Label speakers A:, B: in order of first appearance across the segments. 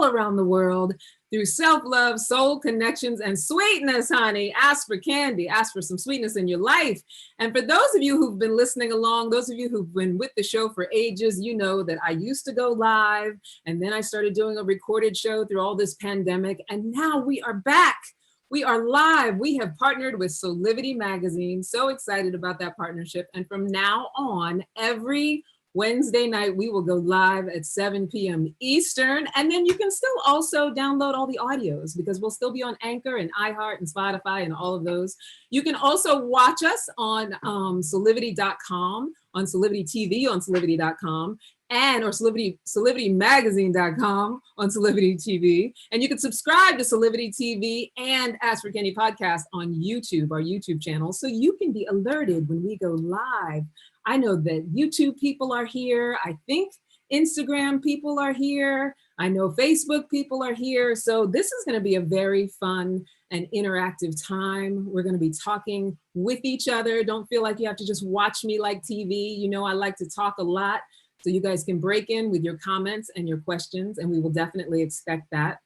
A: around the world through self-love, soul connections, and sweetness, honey. Ask for candy, ask for some sweetness in your life. And for those of you who've been listening along, those of you who've been with the show for ages, you know that I used to go live, and then I started doing a recorded show through all this pandemic, and now we are back. We are live. We have partnered with Solivity Magazine. So excited about that partnership. And from now on, every Wednesday night, we will go live at 7 p.m. Eastern. And then you can still also download all the audios because we'll still be on Anchor and iHeart and Spotify and all of those. You can also watch us on solivity.com, on Solivity TV on solivity.com, and or solivitymagazine.com on Solivity TV. And you can subscribe to Solivity TV and Ask for Candy podcast on YouTube, our YouTube channel, so you can be alerted when we go live. I know that YouTube people are here. I think Instagram people are here. I know Facebook people are here. So this is going to be a very fun and interactive time. We're going to be talking with each other. Don't feel like you have to just watch me like TV. You know, I like to talk a lot. So you guys can break in with your comments and your questions, and we will definitely expect that.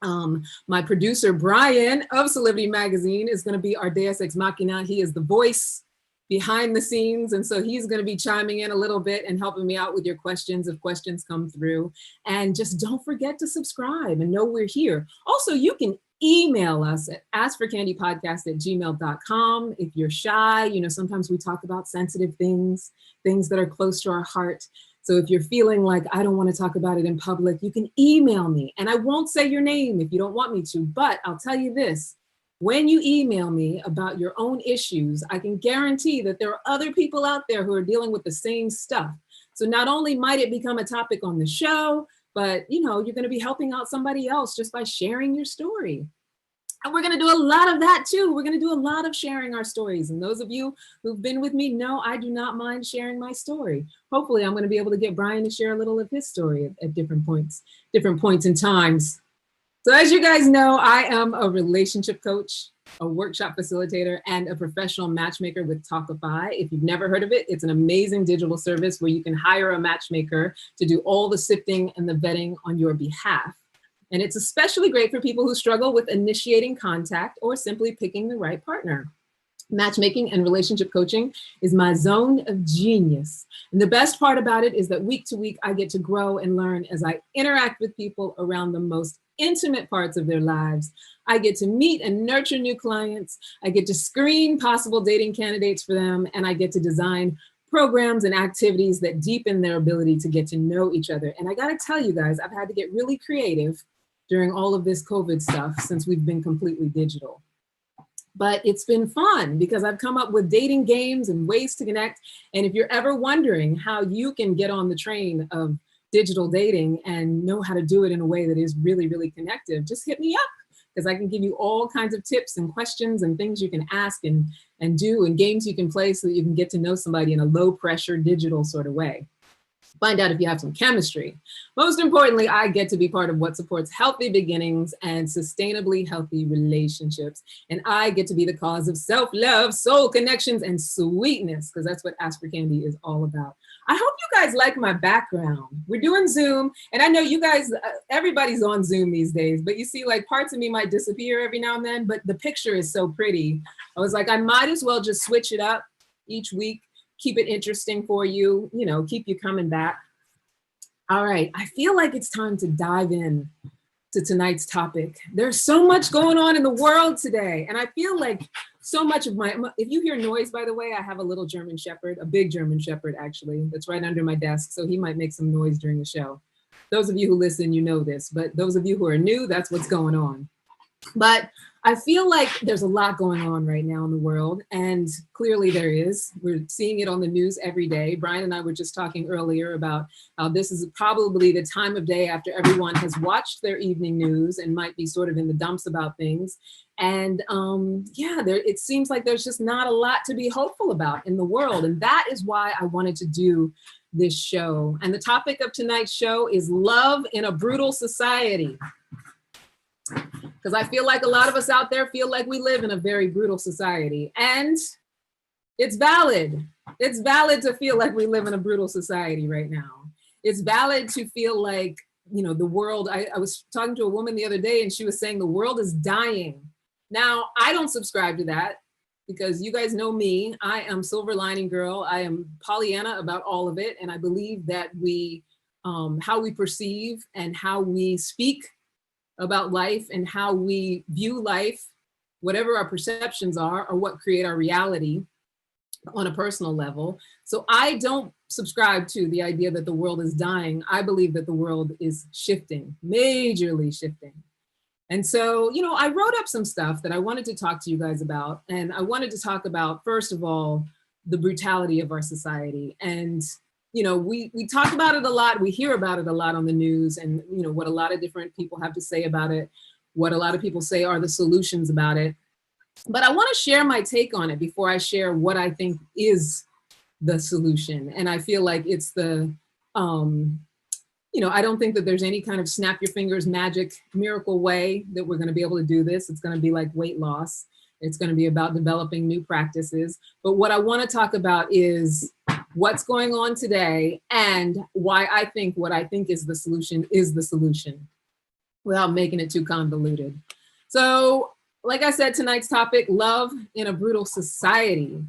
A: My producer, Brian of Solivity Magazine, is going to be our Deus Ex Machina. He is the voice behind the scenes. And so he's going to be chiming in a little bit and helping me out with your questions if questions come through. And just don't forget to subscribe and know we're here. Also, you can email us at askforcandypodcast@gmail.com. If you're shy, you know, sometimes we talk about sensitive things, things that are close to our heart. So if you're feeling like I don't want to talk about it in public, you can email me. And I won't say your name if you don't want me to, but I'll tell you this. When you email me about your own issues, I can guarantee that there are other people out there who are dealing with the same stuff. So not only might it become a topic on the show, but you know, you're going to be helping out somebody else just by sharing your story. And we're going to do a lot of that too. We're going to do a lot of sharing our stories. And those of you who've been with me know I do not mind sharing my story. Hopefully I'm going to be able to get Brian to share a little of his story at different points in times. So as you guys know, I am a relationship coach, a workshop facilitator, and a professional matchmaker with Talkify. If you've never heard of it, it's an amazing digital service where you can hire a matchmaker to do all the sifting and the vetting on your behalf. And it's especially great for people who struggle with initiating contact or simply picking the right partner. Matchmaking and relationship coaching is my zone of genius. And the best part about it is that week to week, I get to grow and learn as I interact with people around the most intimate parts of their lives. I get to meet and nurture new clients. I get to screen possible dating candidates for them. And I get to design programs and activities that deepen their ability to get to know each other. And I gotta tell you guys, I've had to get really creative during all of this COVID stuff since we've been completely digital. But it's been fun because I've come up with dating games and ways to connect. And if you're ever wondering how you can get on the train of digital dating and know how to do it in a way that is really, really connective, just hit me up because I can give you all kinds of tips and questions and things you can ask and do and games you can play so that you can get to know somebody in a low pressure digital sort of way. Find out if you have some chemistry. Most importantly, I get to be part of what supports healthy beginnings and sustainably healthy relationships. And I get to be the cause of self-love, soul connections, and sweetness, because that's what Ask for Candy is all about. I hope you guys like my background. We're doing Zoom, and I know you guys, everybody's on Zoom these days, but you see like parts of me might disappear every now and then, but the picture is so pretty. I was like, I might as well just switch it up each week. Keep it interesting for you, you know, keep you coming back. All right, I feel like it's time to dive in to tonight's topic. There's so much going on in the world today. And I feel like so much of if you hear noise, by the way, I have a little German Shepherd, a big German Shepherd actually, that's right under my desk. So he might make some noise during the show. Those of you who listen, you know this, but those of you who are new, that's what's going on. But I feel like there's a lot going on right now in the world, and clearly there is. We're seeing it on the news every day. Brian and I were just talking earlier about how this is probably the time of day after everyone has watched their evening news and might be sort of in the dumps about things. And it seems like there's just not a lot to be hopeful about in the world. And that is why I wanted to do this show. And the topic of tonight's show is love in a brutal society. Because I feel like a lot of us out there feel like we live in a very brutal society. And it's valid. It's valid to feel like we live in a brutal society right now. It's valid to feel like you know, the world, I was talking to a woman the other day and she was saying the world is dying. Now, I don't subscribe to that because you guys know me. I am silver lining girl. I am Pollyanna about all of it. And I believe that we, how we perceive and how we speak about life and how we view life, whatever our perceptions are what create our reality on a personal level. So I don't subscribe to the idea that the world is dying. I believe that the world is shifting, majorly shifting. And so, you know, I wrote up some stuff that I wanted to talk to you guys about. And I wanted to talk about, first of all, the brutality of our society. And, you know, we talk about it a lot. We hear about it a lot on the news and, you know, what a lot of different people have to say about it, what a lot of people say are the solutions about it. But I want to share my take on it before I share what I think is the solution. And I feel like it's the, you know, I don't think that there's any kind of snap your fingers magic miracle way that we're going to be able to do this. It's going to be like weight loss. It's going to be about developing new practices. But what I want to talk about is what's going on today and why I think what I think is the solution without making it too convoluted. So, like I said, tonight's topic, love in a brutal society.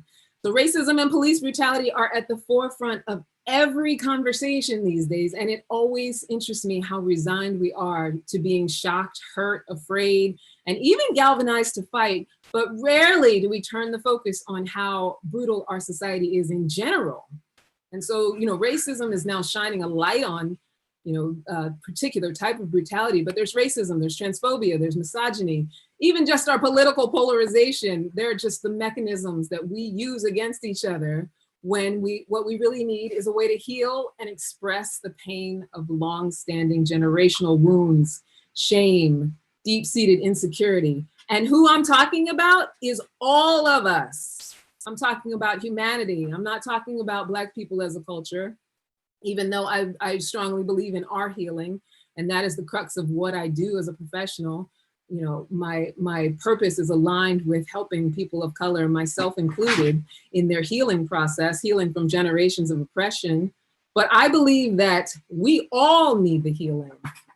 A: So racism and police brutality are at the forefront of every conversation these days. And it always interests me how resigned we are to being shocked, hurt, afraid, and even galvanized to fight. But rarely do we turn the focus on how brutal our society is in general. And so, you know, racism is now shining a light on, you know, a particular type of brutality, but there's racism, there's transphobia, there's misogyny, even just our political polarization. They're just the mechanisms that we use against each other when what we really need is a way to heal and express the pain of long-standing generational wounds, shame, deep-seated insecurity. And who I'm talking about is all of us. I'm talking about humanity. I'm not talking about Black people as a culture, even though I strongly believe in our healing. And that is the crux of what I do as a professional. You know, my purpose is aligned with helping people of color, myself included, in their healing process, healing from generations of oppression. But I believe that we all need the healing.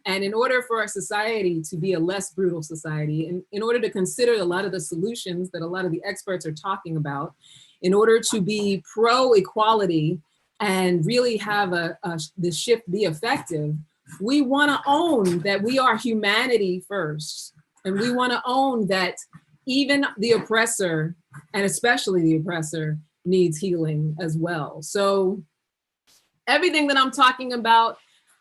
A: And in order for our society to be a less brutal society, and in order to consider a lot of the solutions that a lot of the experts are talking about, in order to be pro-equality and really have the shift be effective, we want to own that we are humanity first. And we want to own that even the oppressor, and especially the oppressor, needs healing as well. So everything that I'm talking about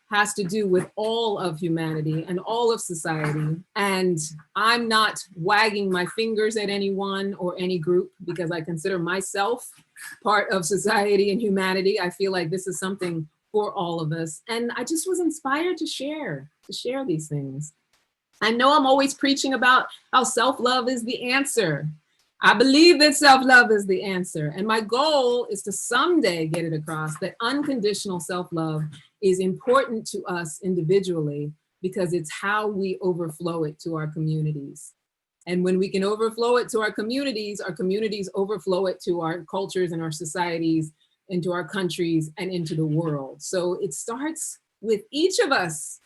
A: has to do with all of humanity and all of society. And I'm not wagging my fingers at anyone or any group because I consider myself part of society and humanity. I feel like this is something for all of us. And I just was inspired to share these things. I know I'm always preaching about how self-love is the answer. I believe that self-love is the answer. And my goal is to someday get it across that unconditional self-love is important to us individually because it's how we overflow it to our communities. And when we can overflow it to our communities overflow it to our cultures and our societies, into our countries and into the world. So it starts with each of us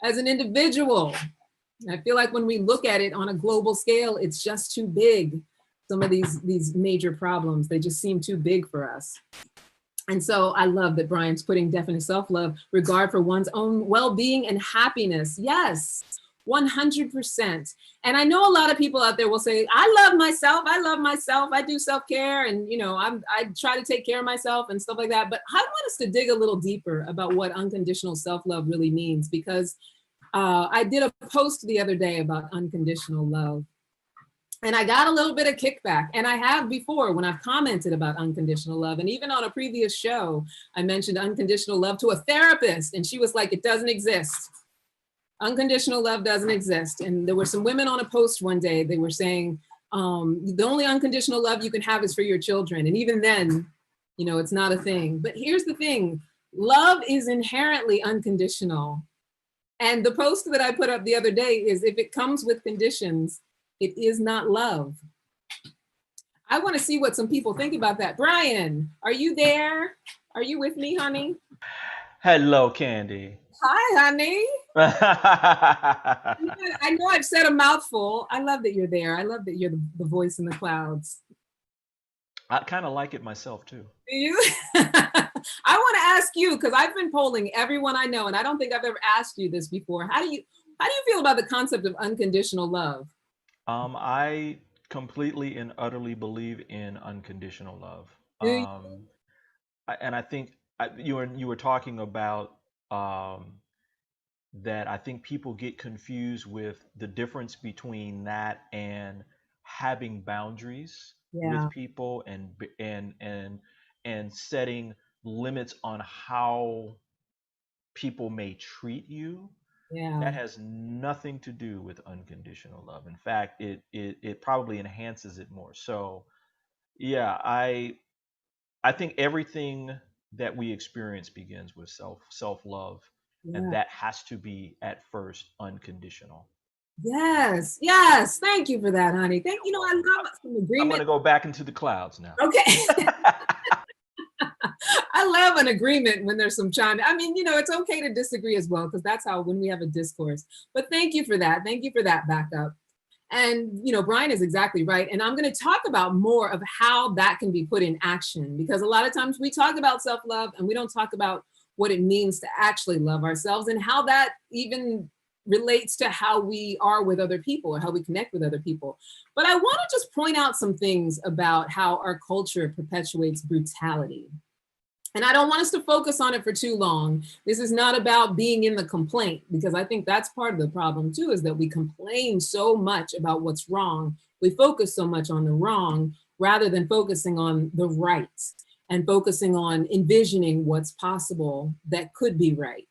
A: as an individual. I feel like when we look at it on a global scale, it's just too big. Some of these major problems, they just seem too big for us. And so I love that Brian's putting definite self-love, regard for one's own well-being and happiness. Yes, 100%. And I know a lot of people out there will say, I love myself, I do self-care, and you know, I try to take care of myself and stuff like that. But I want us to dig a little deeper about what unconditional self-love really means, because I did a post the other day about unconditional love. And I got a little bit of kickback, and I have before when I've commented about unconditional love. And even on a previous show, I mentioned unconditional love to a therapist, and she was like, it doesn't exist. Unconditional love doesn't exist. And there were some women on a post one day, they were saying, the only unconditional love you can have is for your children. And even then, you know, it's not a thing. But here's the thing, love is inherently unconditional. And the post that I put up the other day is, if it comes with conditions, it is not love. I want to see what some people think about that. Brian, are you there? Are you with me, honey?
B: Hello, Candy.
A: Hi, honey. I know I've said a mouthful. I love that you're there. I love that you're the voice in the clouds.
B: I kind of like it myself too.
A: Do you? I want to ask you, because I've been polling everyone I know, and I don't think I've ever asked you this before. How do you feel about the concept of unconditional love?
B: I completely and utterly believe in unconditional love.
A: Do you?
B: And I think you were talking about um, that. I think people get confused with the difference between that and having boundaries with
A: Yeah,
B: people and setting limits on how people may treat you.
A: yeah,
B: That has nothing to do with unconditional love. In fact, it probably enhances it more. So yeah, I think everything that we experience begins with self love, and
A: yeah.
B: that has to be at first unconditional.
A: Yes, yes. Thank you for that, honey.
B: You're
A: I
B: welcome.
A: love some
B: I'm
A: agreement.
B: gonna go back into the clouds now.
A: Okay. I love an agreement when there's some chime. I mean, it's okay to disagree as well, because that's how when we have a discourse. But thank you for that. Thank you for that backup. And Brian is exactly right. And I'm going to talk about more of how that can be put in action, because a lot of times we talk about self-love and we don't talk about what it means to actually love ourselves, and how that even relates to how we are with other people or how we connect with other people. But I want to just point out some things about how our culture perpetuates brutality. And I don't want us to focus on it for too long. This is not about being in the complaint, because I think that's part of the problem too, is that we complain so much about what's wrong. We focus so much on the wrong rather than focusing on the right, and focusing on envisioning what's possible that could be right.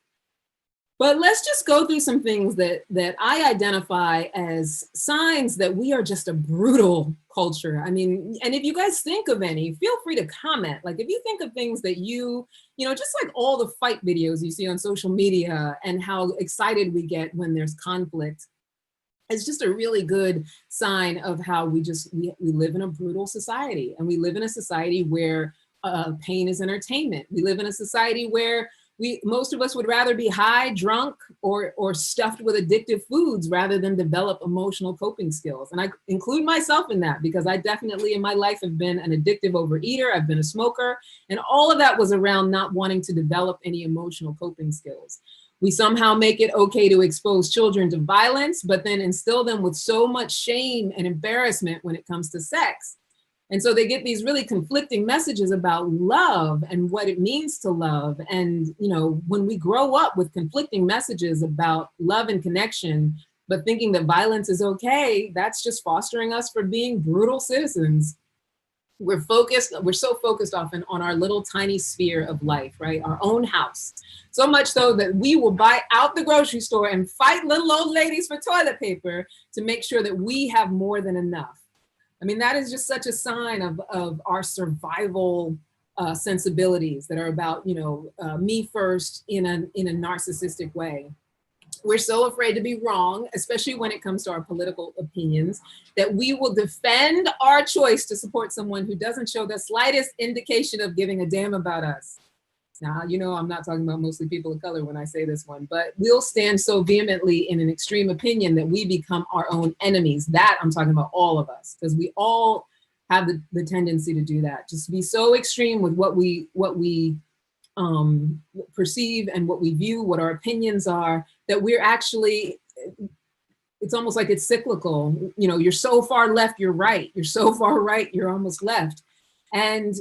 A: But let's just go through some things that I identify as signs that we are just a brutal culture. I mean, and if you guys think of any, feel free to comment. Like if you think of things that just like all the fight videos you see on social media and how excited we get when there's conflict, it's just a really good sign of how we live in a brutal society, and we live in a society where pain is entertainment. We live in a society where most of us would rather be high, drunk, or stuffed with addictive foods rather than develop emotional coping skills. And I include myself in that, because I definitely in my life have been an addictive overeater. I've been a smoker, and all of that was around not wanting to develop any emotional coping skills. We somehow make it okay to expose children to violence, but then instill them with so much shame and embarrassment when it comes to sex. And so they get these really conflicting messages about love and what it means to love. And, when we grow up with conflicting messages about love and connection, but thinking that violence is okay, that's just fostering us for being brutal citizens. We're so focused often on our little tiny sphere of life, right? Our own house. So much so that we will buy out the grocery store and fight little old ladies for toilet paper to make sure that we have more than enough. I mean, that is just such a sign of our survival sensibilities that are about, me first in a narcissistic way. We're so afraid to be wrong, especially when it comes to our political opinions, that we will defend our choice to support someone who doesn't show the slightest indication of giving a damn about us. Now, I'm not talking about mostly people of color when I say this one, but we'll stand so vehemently in an extreme opinion that we become our own enemies. That I'm talking about all of us, because we all have the tendency to do that. Just be so extreme with what we perceive and what we view, what our opinions are, that we're actually, it's almost like it's cyclical. You're so far left, you're right. You're so far right, you're almost left. And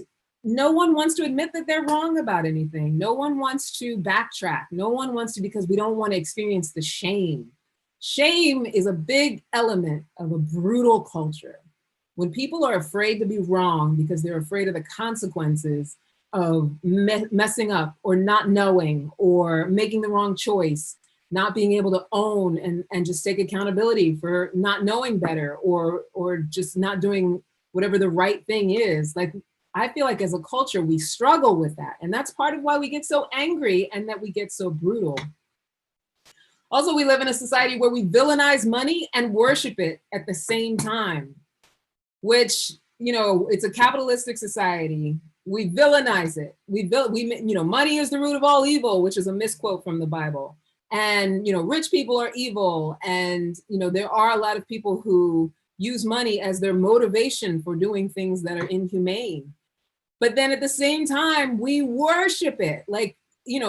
A: no one wants to admit that they're wrong about anything. No one wants to backtrack. No one wants to, because we don't want to experience the shame. Shame is a big element of a brutal culture. When people are afraid to be wrong because they're afraid of the consequences of messing up or not knowing or making the wrong choice, not being able to own and just take accountability for not knowing better, or just not doing whatever the right thing is. Like, I feel like as a culture, we struggle with that. And that's part of why we get so angry and that we get so brutal. Also, we live in a society where we villainize money and worship it at the same time, which, it's a capitalistic society. We villainize it. Money is the root of all evil, which is a misquote from the Bible. And, rich people are evil. And, there are a lot of people who use money as their motivation for doing things that are inhumane. But then at the same time, we worship it. Like,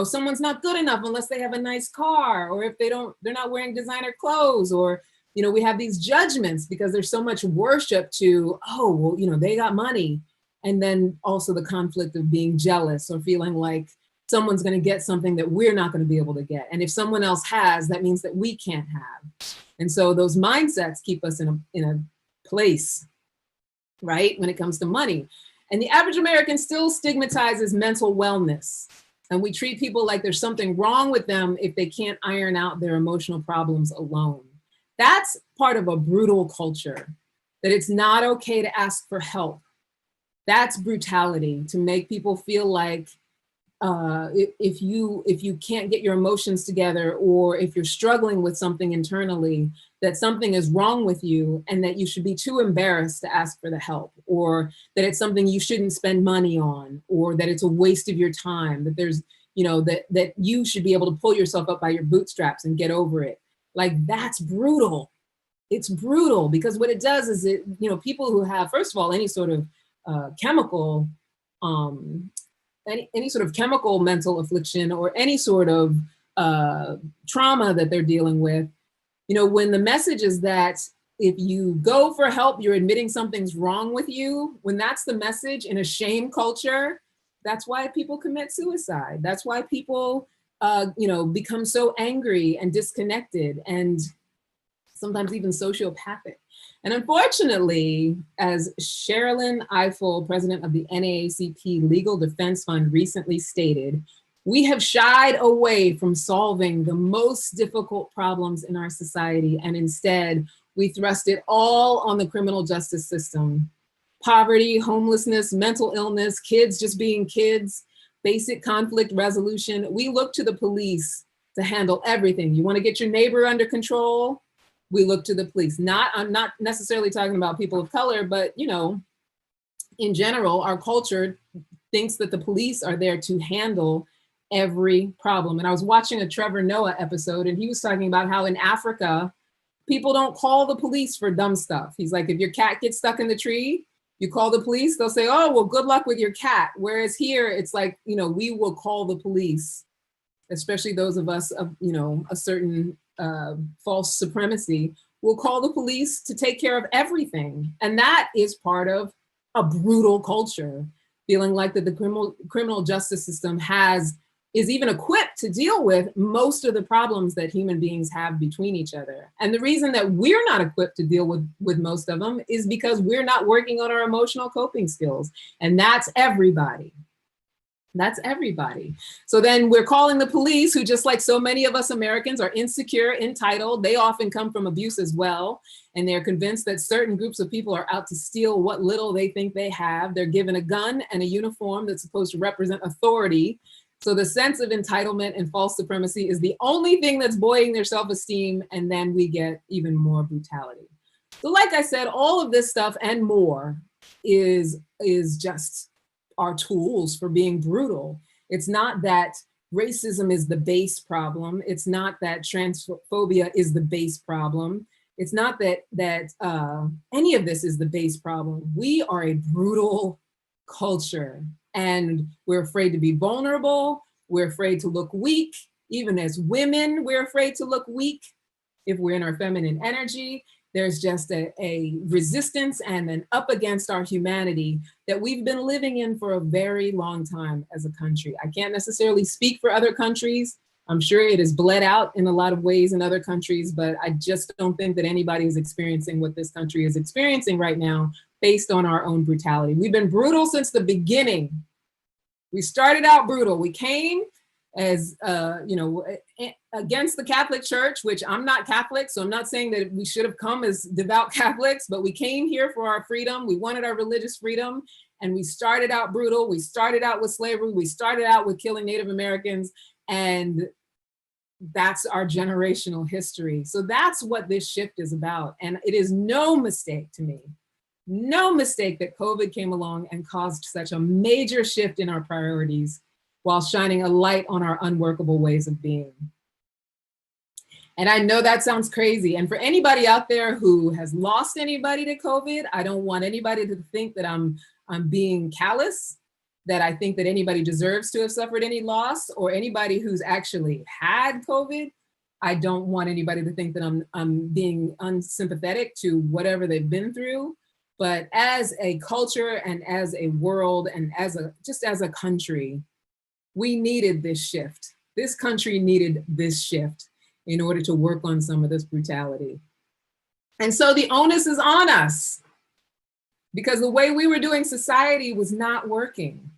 A: someone's not good enough unless they have a nice car, or if they're not wearing designer clothes, or, we have these judgments because there's so much worship to, oh, well, they got money. And then also the conflict of being jealous or feeling like someone's going to get something that we're not going to be able to get. And if someone else has, that means that we can't have. And so those mindsets keep us in a place, right, when it comes to money. And the average American still stigmatizes mental wellness. And we treat people like there's something wrong with them if they can't iron out their emotional problems alone. That's part of a brutal culture, that it's not okay to ask for help. That's brutality, to make people feel like if you can't get your emotions together, or if you're struggling with something internally, that something is wrong with you and that you should be too embarrassed to ask for the help, or that it's something you shouldn't spend money on, or that it's a waste of your time, that there's, that you should be able to pull yourself up by your bootstraps and get over it. Like, that's brutal. It's brutal because what it does is people who have, first of all, any sort of chemical, any sort of chemical mental affliction, or any sort of trauma that they're dealing with, when the message is that if you go for help, you're admitting something's wrong with you, when that's the message in a shame culture, that's why people commit suicide. That's why people, become so angry and disconnected, and sometimes even sociopathic. And unfortunately, as Sherilyn Ifill, president of the NAACP Legal Defense Fund, recently stated, we have shied away from solving the most difficult problems in our society, and instead we thrust it all on the criminal justice system. Poverty, homelessness, mental illness, kids just being kids, basic conflict resolution. We look to the police to handle everything. You want to get your neighbor under control? We look to the police. I'm not necessarily talking about people of color, but in general, our culture thinks that the police are there to handle every problem. And I was watching a Trevor Noah episode, and he was talking about how in Africa, people don't call the police for dumb stuff. He's like, if your cat gets stuck in the tree, you call the police, they'll say, oh, well, good luck with your cat. Whereas here, it's like, we will call the police, especially those of us of, a certain false supremacy, will call the police to take care of everything. And that is part of a brutal culture, feeling like that the criminal justice system is even equipped to deal with most of the problems that human beings have between each other. And the reason that we're not equipped to deal with most of them is because we're not working on our emotional coping skills. And that's everybody. That's everybody. So then we're calling the police, who, just like so many of us Americans, are insecure, entitled. They often come from abuse as well. And they're convinced that certain groups of people are out to steal what little they think they have. They're given a gun and a uniform that's supposed to represent authority. So the sense of entitlement and false supremacy is the only thing that's buoying their self-esteem. And then we get even more brutality. So like I said, all of this stuff and more is just our tools for being brutal. It's not that racism is the base problem. It's not that transphobia is the base problem. It's not that any of this is the base problem. We are a brutal culture, and we're afraid to be vulnerable. We're afraid to look weak. Even as women, we're afraid to look weak if we're in our feminine energy. There's just a resistance and an up against our humanity that we've been living in for a very long time as a country. I can't necessarily speak for other countries. I'm sure it is bled out in a lot of ways in other countries, but I just don't think that anybody is experiencing what this country is experiencing right now based on our own brutality. We've been brutal since the beginning. We started out brutal. We came as, against the Catholic Church, which I'm not Catholic, so I'm not saying that we should have come as devout Catholics, but we came here for our freedom. We wanted our religious freedom, and we started out brutal. We started out with slavery. We started out with killing Native Americans, and that's our generational history. So that's what this shift is about. And it is no mistake to me, no mistake that COVID came along and caused such a major shift in our priorities while shining a light on our unworkable ways of being. And I know that sounds crazy. And for anybody out there who has lost anybody to COVID, I don't want anybody to think that I'm being callous, that I think that anybody deserves to have suffered any loss, or anybody who's actually had COVID. I don't want anybody to think that I'm being unsympathetic to whatever they've been through. But as a culture and as a world and just as a country, we needed this shift. This country needed this shift in order to work on some of this brutality. And so the onus is on us, because the way we were doing society was not working,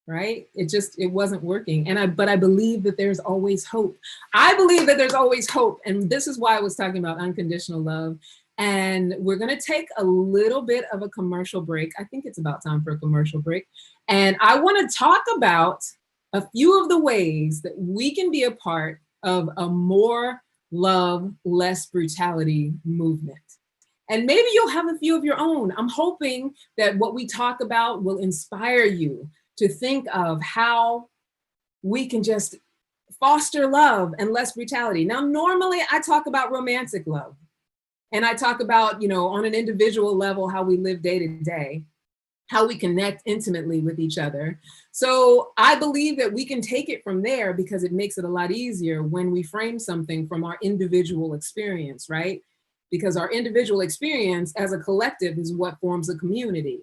A: right? It wasn't working. But I believe that there's always hope. I believe that there's always hope. And this is why I was talking about unconditional love. And we're gonna take a little bit of a commercial break. I think it's about time for a commercial break. And I wanna talk about a few of the ways that we can be a part of a more love, less brutality movement. And maybe you'll have a few of your own. I'm hoping that what we talk about will inspire you to think of how we can just foster love and less brutality. Now, normally I talk about romantic love, and I talk about, on an individual level, how we live day to day, how we connect intimately with each other. So I believe that we can take it from there, because it makes it a lot easier when we frame something from our individual experience, right? Because our individual experience as a collective is what forms a community.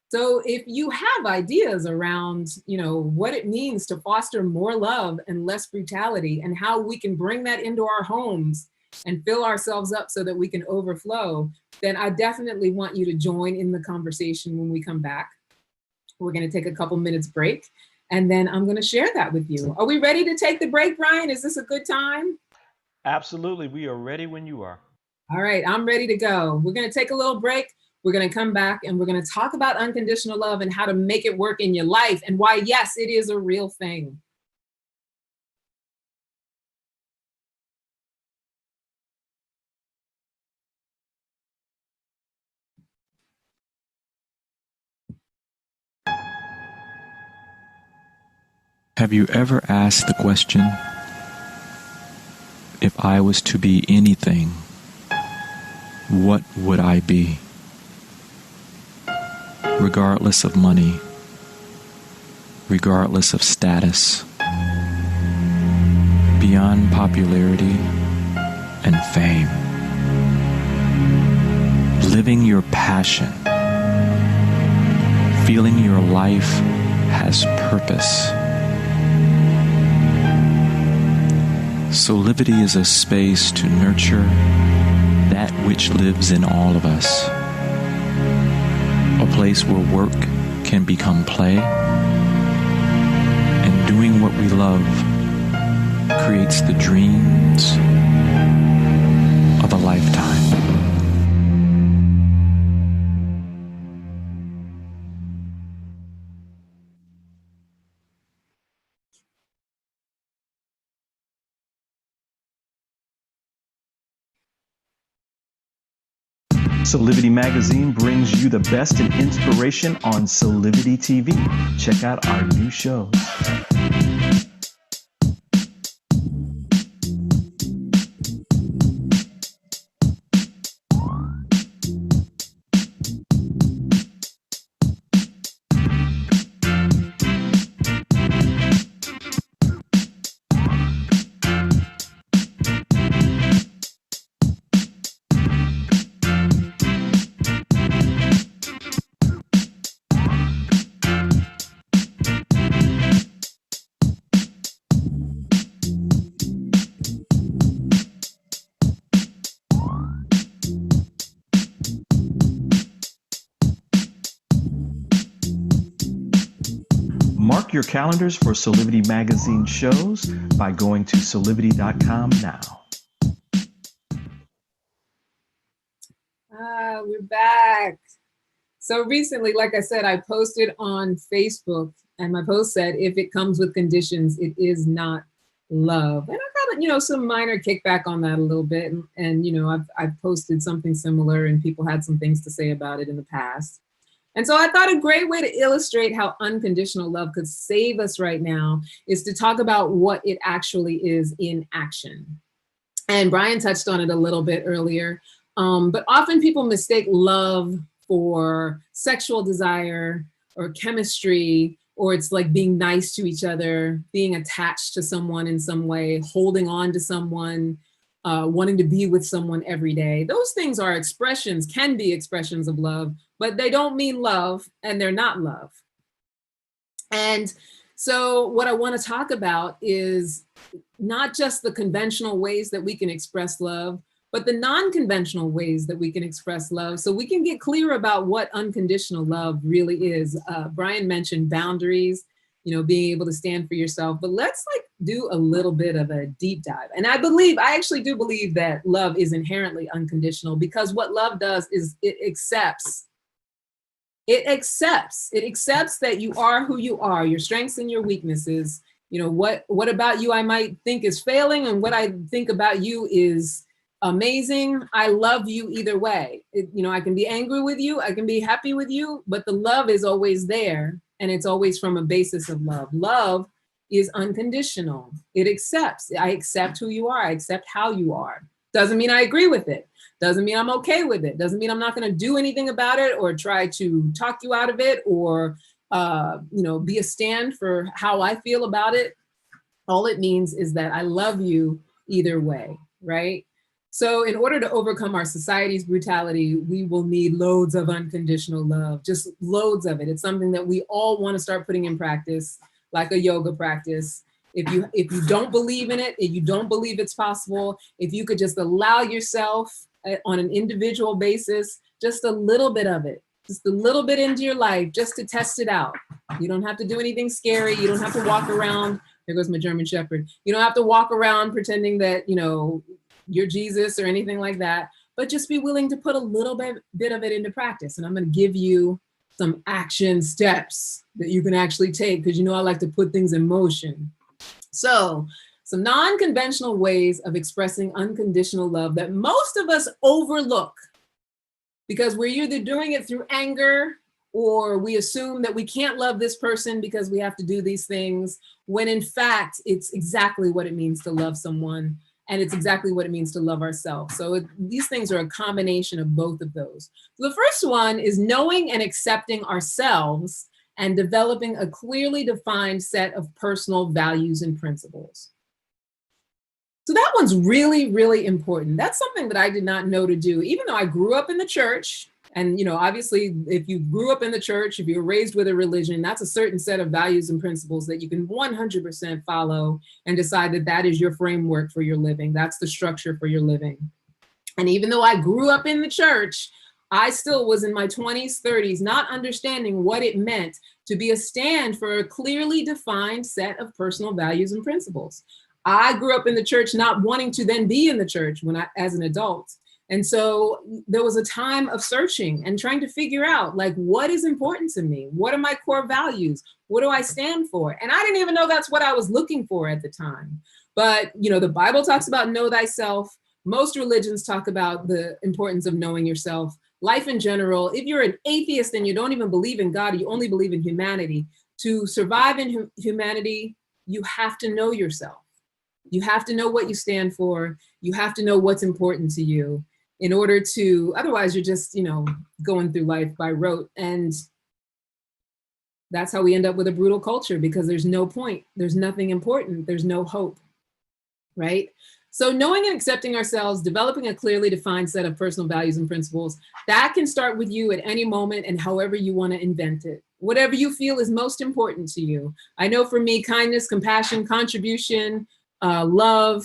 A: So if you have ideas around, what it means to foster more love and less brutality, and how we can bring that into our homes and fill ourselves up so that we can overflow, then I definitely want you to join in the conversation when we come back. We're going to take a couple minutes break, and then I'm going to share that with you. Are we ready to take the break, Brian? Is this a good time?
B: Absolutely. We are ready when you are.
A: All right, I'm ready to go. We're going to take a little break. We're going to come back, and we're going to talk about unconditional love and how to make it work in your life, and why, yes, it is a real thing.
C: Have you ever asked the question, if I was to be anything, what would I be? Regardless of money, regardless of status, beyond popularity and fame, living your passion, feeling your life has purpose. Solivity is a space to nurture that which lives in all of us. A place where work can become play, and doing what we love creates the dreams of a lifetime.
B: Solivity Magazine brings you the best in inspiration on Solivity TV. Check out our new shows. Mark your calendars for Solivity Magazine shows by going to solivity.com now.
A: We're back. So recently, like I said, I posted on Facebook, and my post said, if it comes with conditions, it is not love. And I got, some minor kickback on that a little bit. And I've posted something similar, and people had some things to say about it in the past. And so I thought a great way to illustrate how unconditional love could save us right now is to talk about what it actually is in action. And Brian touched on it a little bit earlier. But often people mistake love for sexual desire or chemistry, or it's like being nice to each other, being attached to someone in some way, holding on to someone, wanting to be with someone every day. Those things are expressions, can be expressions of love, but they don't mean love, and they're not love. And so what I want to talk about is not just the conventional ways that we can express love, but the non-conventional ways that we can express love, so we can get clear about what unconditional love really is. Brian mentioned boundaries, being able to stand for yourself, but let's do a little bit of a deep dive. And I actually do believe that love is inherently unconditional, because what love does is it accepts that you are who you are, your strengths and your weaknesses. What about you I might think is failing, and what I think about you is amazing. I love you either way. I can be angry with you, I can be happy with you, but the love is always there, and it's always from a basis of love. Love is unconditional. It accepts. I accept who you are. I accept how you are. Doesn't mean I agree with it. Doesn't mean I'm okay with it. Doesn't mean I'm not going to do anything about it or try to talk you out of it, or be a stand for how I feel about it. All it means is that I love you either way, right? So in order to overcome our society's brutality, we will need loads of unconditional love, just loads of it. It's something that we all want to start putting in practice, like a yoga practice. If you don't believe in it, if you don't believe it's possible, if you could just allow yourself on an individual basis, just a little bit of it, just a little bit into your life, just to test it out. You don't have to do anything scary. You don't have to walk around. There goes my German Shepherd. You don't have to walk around pretending that, you're Jesus or anything like that, but just be willing to put a little bit of it into practice. And I'm going to give you some action steps that you can actually take, because I like to put things in motion. So some non-conventional ways of expressing unconditional love that most of us overlook, because we're either doing it through anger, or we assume that we can't love this person because we have to do these things, when in fact, it's exactly what it means to love someone. And it's exactly what it means to love ourselves. So these things are a combination of both of those. So the first one is knowing and accepting ourselves and developing a clearly defined set of personal values and principles. So that one's really, really important. That's something that I did not know to do, even though I grew up in the church. And, obviously, if you grew up in the church, if you were raised with a religion, that's a certain set of values and principles that you can 100% follow and decide that that is your framework for your living. That's the structure for your living. And even though I grew up in the church, I still was in my 20s, 30s, not understanding what it meant to be a stand for a clearly defined set of personal values and principles. I grew up in the church not wanting to then be in the church as an adult. And so there was a time of searching and trying to figure out, what is important to me? What are my core values? What do I stand for? And I didn't even know that's what I was looking for at the time. But, the Bible talks about know thyself. Most religions talk about the importance of knowing yourself. Life in general, if you're an atheist and you don't even believe in God, you only believe in humanity, to survive in humanity, you have to know yourself. You have to know what you stand for. You have to know what's important to you. In order to, otherwise you're just, going through life by rote. And that's how we end up with a brutal culture, because there's no point, there's nothing important, there's no hope, right? So knowing and accepting ourselves, developing a clearly defined set of personal values and principles, that can start with you at any moment and however you want to invent it. Whatever you feel is most important to you. I know for me, kindness, compassion, contribution, love,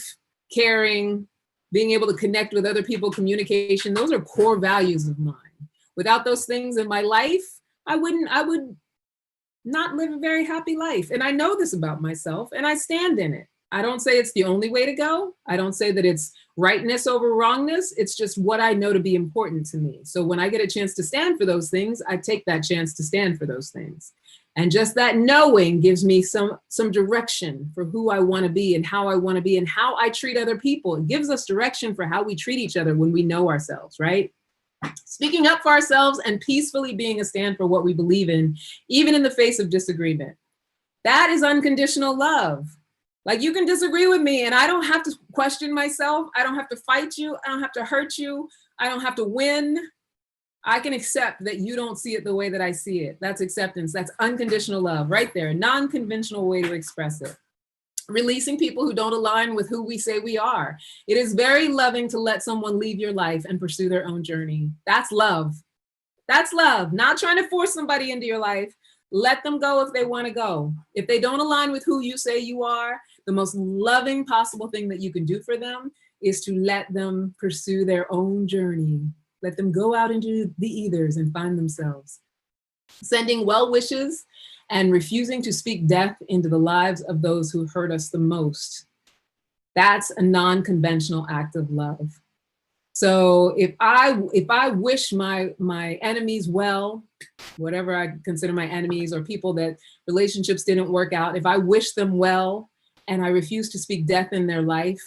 A: caring, being able to connect with other people, communication, those are core values of mine. Without those things in my life, I would not live a very happy life. And I know this about myself, and I stand in it. I don't say it's the only way to go. I don't say that it's rightness over wrongness. It's just what I know to be important to me. So when I get a chance to stand for those things, I take that chance to stand for those things. And just that knowing gives me some direction for who I want to be and how I want to be and how I treat other people. It gives us direction for how we treat each other when we know ourselves, right? Speaking up for ourselves and peacefully being a stand for what we believe in, even in the face of disagreement. That is unconditional love. Like, you can disagree with me and I don't have to question myself. I don't have to fight you. I don't have to hurt you. I don't have to win. I can accept that you don't see it the way that I see it. That's acceptance. That's unconditional love right there. Non-conventional way to express it. Releasing people who don't align with who we say we are. It is very loving to let someone leave your life and pursue their own journey. That's love. That's love. Not trying to force somebody into your life. Let them go if they want to go. If they don't align with who you say you are, the most loving possible thing that you can do for them is to let them pursue their own journey. Let them go out into the ethers and find themselves. Sending well wishes and refusing to speak death into the lives of those who hurt us the most. That's a non-conventional act of love. So if I wish my enemies well, whatever I consider my enemies or people that relationships didn't work out, if I wish them well and I refuse to speak death in their life,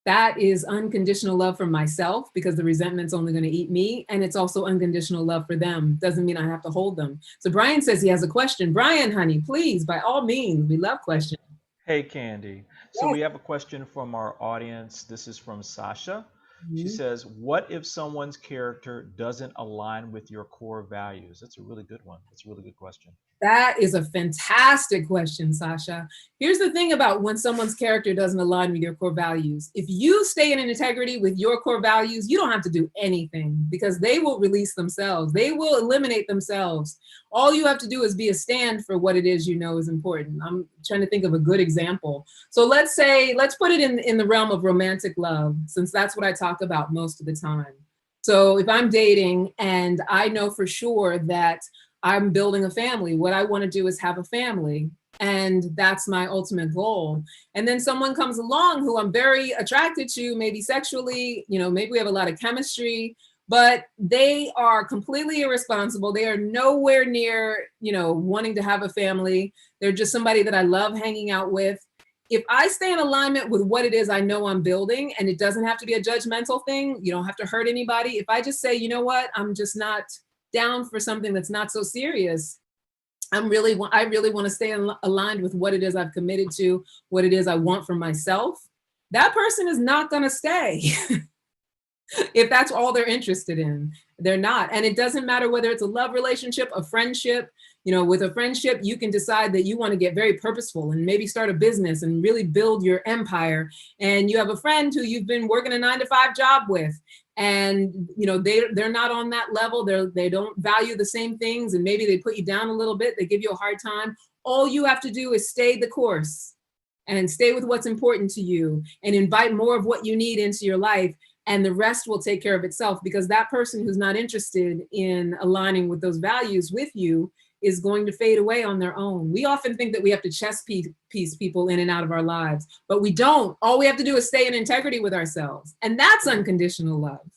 A: that is unconditional love for myself, because the resentment's only going to eat me. And it's also unconditional love for them. Doesn't mean I have to hold them. So Brian says he has a question. Brian, honey, please, by all means, we love questions.
B: Hey, Candy. So
A: Yes.
B: we have a question from our audience. This is from Sasha. She
A: Mhm.
B: says, what if someone's character doesn't align with your core values? That's a really good one. That's a really good question.
A: That is a fantastic question, Sasha. Here's the thing about when someone's character doesn't align with your core values. If you stay in integrity with your core values, you don't have to do anything, because they will release themselves. They will eliminate themselves. All you have to do is be a stand for what it is you know is important. I'm trying to think of a good example. So let's put it in the realm of romantic love, since that's what I talk about most of the time. So if I'm dating and I know for sure that I'm building a family, what I want to do is have a family. And that's my ultimate goal. And then someone comes along who I'm very attracted to, maybe sexually, maybe we have a lot of chemistry, but they are completely irresponsible. They are nowhere near, wanting to have a family. They're just somebody that I love hanging out with. If I stay in alignment with what it is I know I'm building, and it doesn't have to be a judgmental thing, you don't have to hurt anybody. If I just say, you know what, I'm just not down for something that's not so serious. I really want to stay aligned with what it is I've committed to, what it is I want for myself. That person is not going to stay. If that's all they're interested in, they're not. And it doesn't matter whether it's a love relationship, a friendship. With a friendship, you can decide that you want to get very purposeful and maybe start a business and really build your empire. And you have a friend who you've been working a 9-to-5 job with, and they're not on that level. They don't value the same things, and maybe they put you down a little bit. They give you a hard time. All you have to do is stay the course and stay with what's important to you, and invite more of what you need into your life. And the rest will take care of itself, because that person who's not interested in aligning with those values with you is going to fade away on their own. We often think that we have to chess piece people in and out of our lives, but we don't. All we have to do is stay in integrity with ourselves. And that's unconditional love.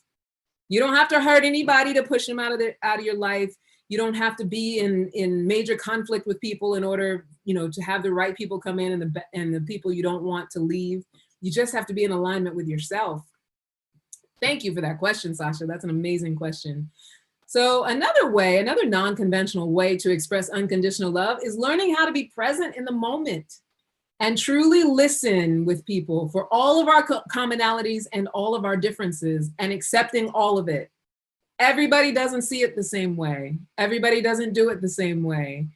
A: You don't have to hurt anybody to push them out of your life. You don't have to be in major conflict with people in order, to have the right people come in and the people you don't want to leave. You just have to be in alignment with yourself. Thank you for that question, Sasha. That's an amazing question. So another non-conventional way to express unconditional love is learning how to be present in the moment and truly listen with people for all of our commonalities and all of our differences, and accepting all of it. Everybody doesn't see it the same way. Everybody doesn't do it the same way.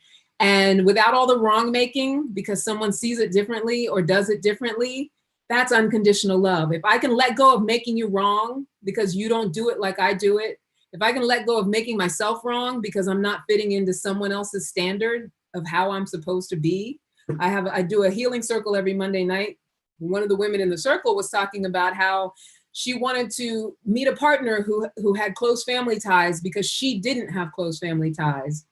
A: And without all the wrong making, because someone sees it differently or does it differently, that's unconditional love. If I can let go of making you wrong because you don't do it like I do it, if I can let go of making myself wrong because I'm not fitting into someone else's standard of how I'm supposed to be. I do a healing circle every Monday night. One of the women in the circle was talking about how she wanted to meet a partner who had close family ties because she didn't have close family ties.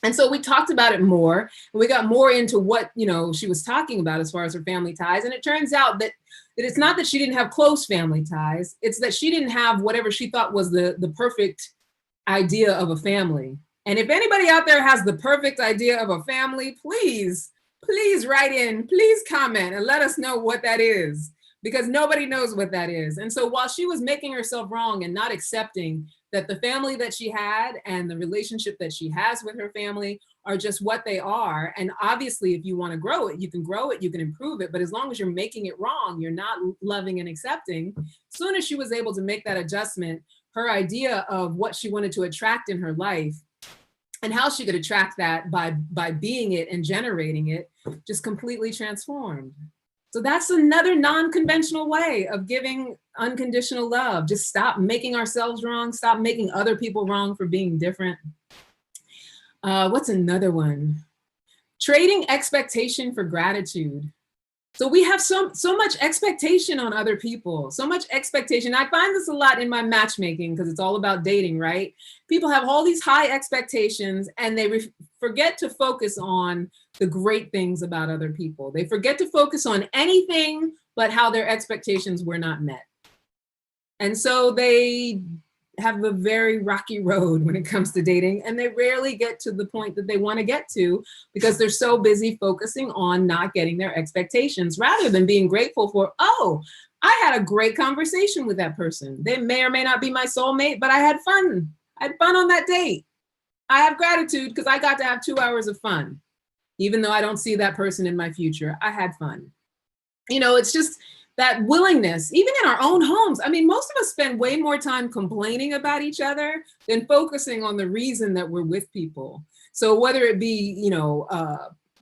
A: And so we talked about it more, and we got more into what, she was talking about as far as her family ties. And it turns out that it's not that she didn't have close family ties. It's that she didn't have whatever she thought was the perfect idea of a family. And if anybody out there has the perfect idea of a family, please write in, please comment and let us know what that is, because nobody knows what that is. And so while she was making herself wrong and not accepting that the family that she had and the relationship that she has with her family are just what they are. And obviously, if you want to grow it, you can grow it, you can improve it. But as long as you're making it wrong, you're not loving and accepting. As soon as she was able to make that adjustment, her idea of what she wanted to attract in her life and how she could attract that by being it and generating it just completely transformed. So that's another non-conventional way of giving unconditional love. Just stop making ourselves wrong, stop making other people wrong for being different. What's another one? Trading expectation for gratitude. So we have so much expectation on other people, so much expectation. I find this a lot in my matchmaking because it's all about dating, right? People have all these high expectations and they forget to focus on the great things about other people. They forget to focus on anything but how their expectations were not met. And so they have a very rocky road when it comes to dating, and they rarely get to the point that they want to get to because they're so busy focusing on not getting their expectations rather than being grateful for, oh, I had a great conversation with that person. They may or may not be my soulmate, but I had fun. I had fun on that date. I have gratitude because I got to have 2 hours of fun. Even though I don't see that person in my future, I had fun. You know, it's just that willingness, even in our own homes. I mean, most of us spend way more time complaining about each other than focusing on the reason that we're with people. So whether it be, you know,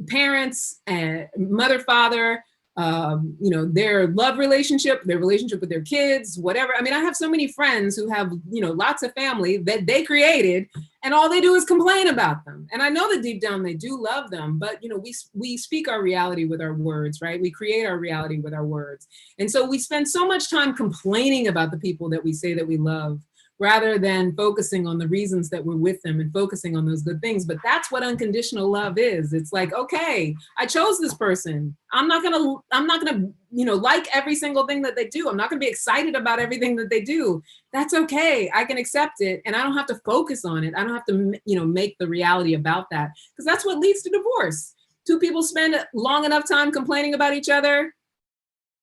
A: parents and mother, father, you know, their love relationship, their relationship with their kids, whatever. I mean, I have so many friends who have, you know, lots of family that they created and all they do is complain about them. And I know that deep down they do love them, but, you know, we speak our reality with our words, right? We create our reality with our words. And so we spend so much time complaining about the people that we say that we love, rather than focusing on the reasons that we're with them and focusing on those good things. But that's what unconditional love is. It's like, okay, I chose this person. I'm not gonna, you know, like every single thing that they do. I'm not gonna be excited about everything that they do. That's okay. I can accept it, and I don't have to focus on it. I don't have to, you know, make the reality about that, because that's what leads to divorce. Two people spend long enough time complaining about each other.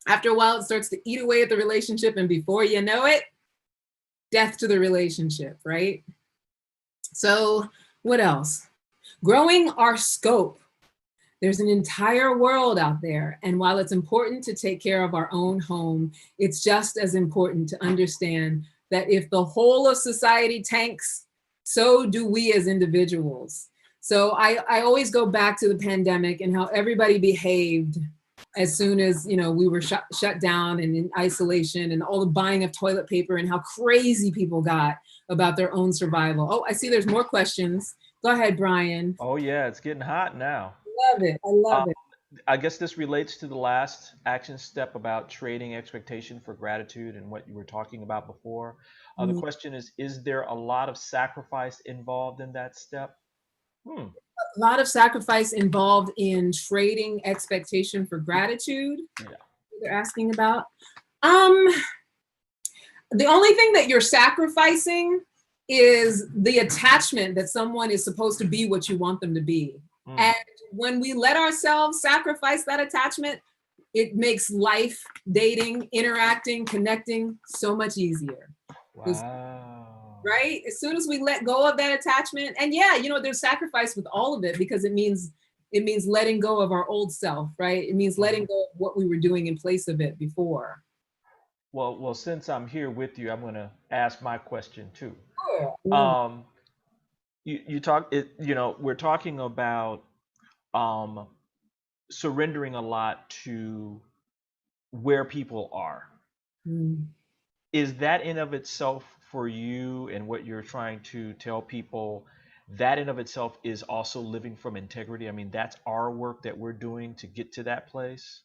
A: After a while, it starts to eat away at the relationship, and before you know it, death to the relationship, right? So what else? Growing our scope. There's an entire world out there. And while it's important to take care of our own home, it's just as important to understand that if the whole of society tanks, so do we as individuals. So I always go back to the pandemic and how everybody behaved as soon as, you know, we were shut down and in isolation, and all the buying of toilet paper and how crazy people got about their own survival. Oh, I see there's more questions. Go ahead, Brian.
B: Oh yeah, it's getting hot now.
A: Love it. I love it.
B: I guess this relates to the last action step about trading expectation for gratitude and what you were talking about before. The question is there a lot of sacrifice involved in that step?
A: A lot of sacrifice involved in trading expectation for gratitude.
B: Yeah.
A: They're asking about. The only thing that you're sacrificing is the attachment that someone is supposed to be what you want them to be. And when we let ourselves sacrifice that attachment, it makes life, dating, interacting, connecting so much easier.
B: Wow.
A: Right? As soon as we let go of that attachment, and yeah, you know, there's sacrifice with all of it, because it means letting go of our old self, right? It means letting go of what we were doing in place of it before.
B: Well, since I'm here with you, I'm going to ask my question too.
A: Sure.
B: You talk it, you know, we're talking about surrendering a lot to where people are. Is that in of itself for you and what you're trying to tell people, that in of itself is also living from integrity? I mean, that's our work that we're doing to get to that place.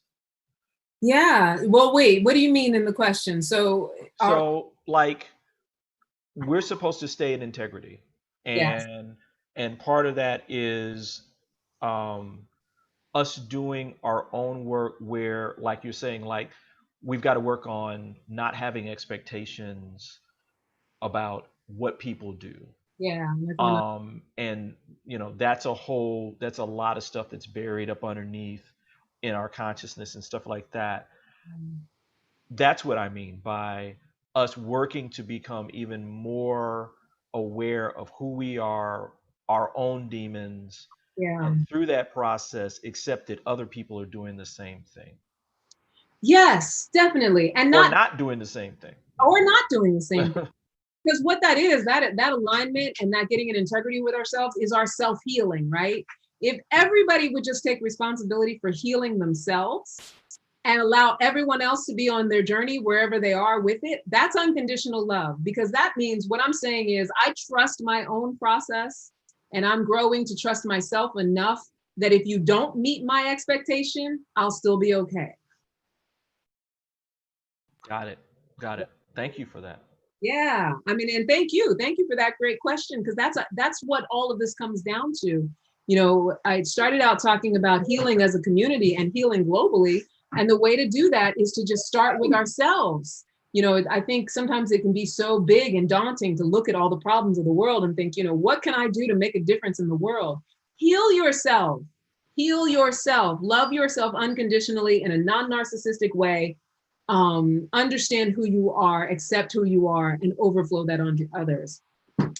A: Yeah. Well, wait, what do you mean in the question? So
B: like, we're supposed to stay in integrity,
A: yes.
B: and part of that is us doing our own work, where, like you're saying, like, we've got to work on not having expectations about what people do.
A: Yeah.
B: And you know, that's a lot of stuff that's buried up underneath in our consciousness and stuff like that. That's what I mean by us working to become even more aware of who we are, our own demons,
A: Yeah.
B: and through that process, accept that other people are doing the same thing
A: Yes, definitely. And
B: or
A: not,
B: not doing the same thing.
A: or not doing the same thing. Because what that is, that alignment and that getting in integrity with ourselves is our self-healing, right? If everybody would just take responsibility for healing themselves and allow everyone else to be on their journey wherever they are with it, that's unconditional love. Because that means, what I'm saying is, I trust my own process, and I'm growing to trust myself enough that if you don't meet my expectation, I'll still be okay.
B: Got it. Got it. Thank you for that.
A: Yeah, I mean, and thank you for that great question, because that's what all of this comes down to. You know, I started out talking about healing as a community and healing globally, and the way to do that is to just start with ourselves. You know, I think sometimes it can be so big and daunting to look at all the problems of the world and think, you know, what can I do to make a difference in the world? Heal yourself. Heal yourself. Love yourself unconditionally in a non-narcissistic way. Understand who you are, accept who you are, and overflow that onto others.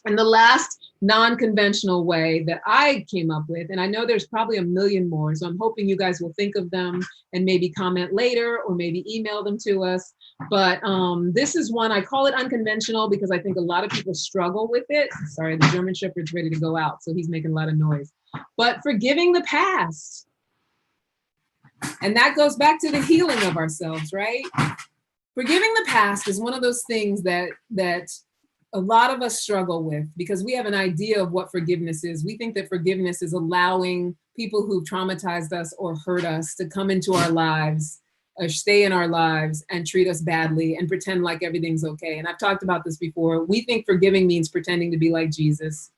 A: And the last non-conventional way that I came up with, and I know there's probably a million more, so I'm hoping you guys will think of them and maybe comment later or maybe email them to us. But this is one, I call it unconventional because I think a lot of people struggle with it. Sorry, the German Shepherd's ready to go out, so he's making a lot of noise. But forgiving the past. And that goes back to the healing of ourselves, right? Forgiving the past is one of those things that a lot of us struggle with, because we have an idea of what forgiveness is. We think that forgiveness is allowing people who've traumatized us or hurt us to come into our lives or stay in our lives and treat us badly and pretend like everything's okay. And I've talked about this before. We think forgiving means pretending to be like Jesus.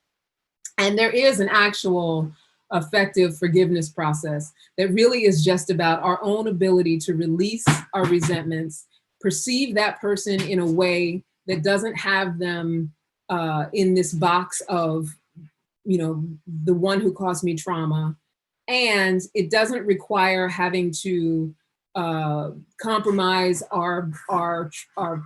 A: And there is an actual effective forgiveness process that really is just about our own ability to release our resentments, perceive that person in a way that doesn't have them in this box of, you know, the one who caused me trauma. And it doesn't require having to compromise our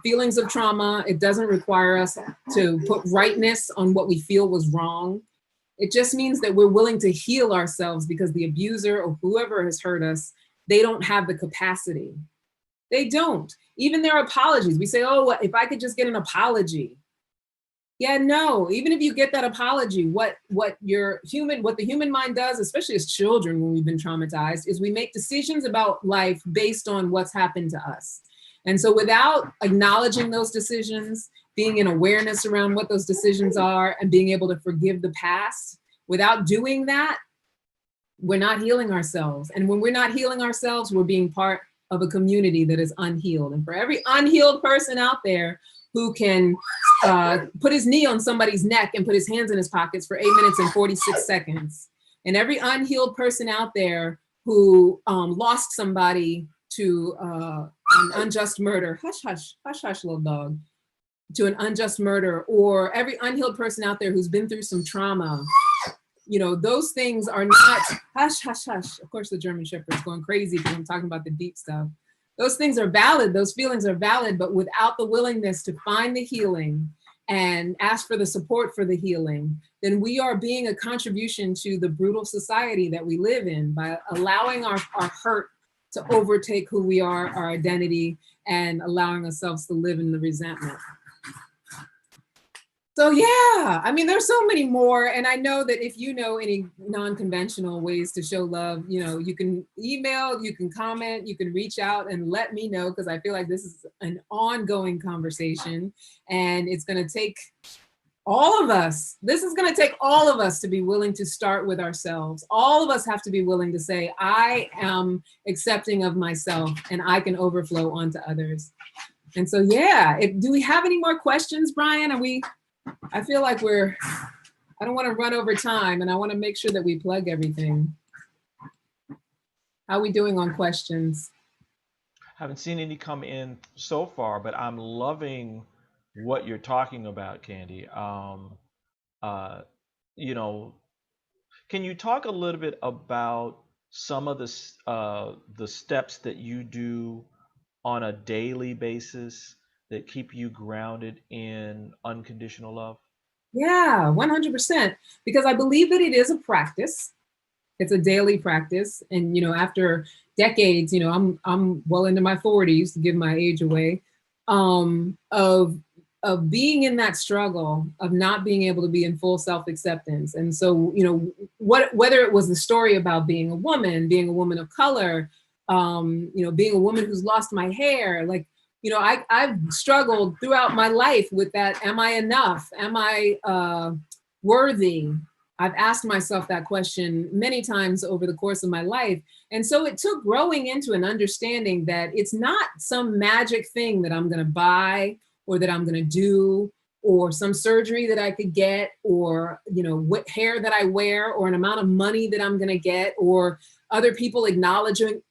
A: feelings of trauma. It doesn't require us to put rightness on what we feel was wrong. It just means that we're willing to heal ourselves, because the abuser or whoever has hurt us, they don't have the capacity. They don't. Even their apologies, we say, oh, if I could just get an apology. Yeah, no, even if you get that apology, what the human mind does, especially as children when we've been traumatized, is we make decisions about life based on what's happened to us. And so without acknowledging those decisions, being in awareness around what those decisions are, and being able to forgive the past, without doing that, we're not healing ourselves. And when we're not healing ourselves, we're being part of a community that is unhealed. And for every unhealed person out there who can put his knee on somebody's neck and put his hands in his pockets for 8 minutes and 46 seconds, and every unhealed person out there who lost somebody to an unjust murder, hush, hush, hush, hush, little dog, to an unjust murder, or every unhealed person out there who's been through some trauma, you know, those things are not, hush, hush, hush. Of course, the German Shepherd's going crazy because I'm talking about the deep stuff. Those things are valid. Those feelings are valid, but without the willingness to find the healing and ask for the support for the healing, then we are being a contribution to the brutal society that we live in by allowing our hurt to overtake who we are, our identity, and allowing ourselves to live in the resentment. So yeah, I mean, there's so many more. And I know that if you know any non-conventional ways to show love, you know, you can email, you can comment, you can reach out and let me know, because I feel like this is an ongoing conversation, and it's going to take all of us. This is going to take all of us to be willing to start with ourselves. All of us have to be willing to say, I am accepting of myself and I can overflow onto others. And so, yeah, do we have any more questions, Brian? I feel like I don't want to run over time, and I want to make sure that we plug everything. How are we doing on questions?
B: Haven't seen any come in so far, but I'm loving what you're talking about, Candy. You know, can you talk a little bit about some of the steps that you do on a daily basis that keep you grounded in unconditional love?
A: Yeah, 100%. Because I believe that it is a practice. It's a daily practice. And, you know, after decades, you know, I'm well into my 40s, to give my age away, of being in that struggle of not being able to be in full self-acceptance. And so, you know, whether it was the story about being a woman of color, you know, being a woman who's lost my hair, like, you know, I've struggled throughout my life with that. Am I enough? Am I worthy? I've asked myself that question many times over the course of my life. And so it took growing into an understanding that it's not some magic thing that I'm going to buy or that I'm going to do, or some surgery that I could get, or, you know, what hair that I wear, or an amount of money that I'm going to get, or other people acknowledging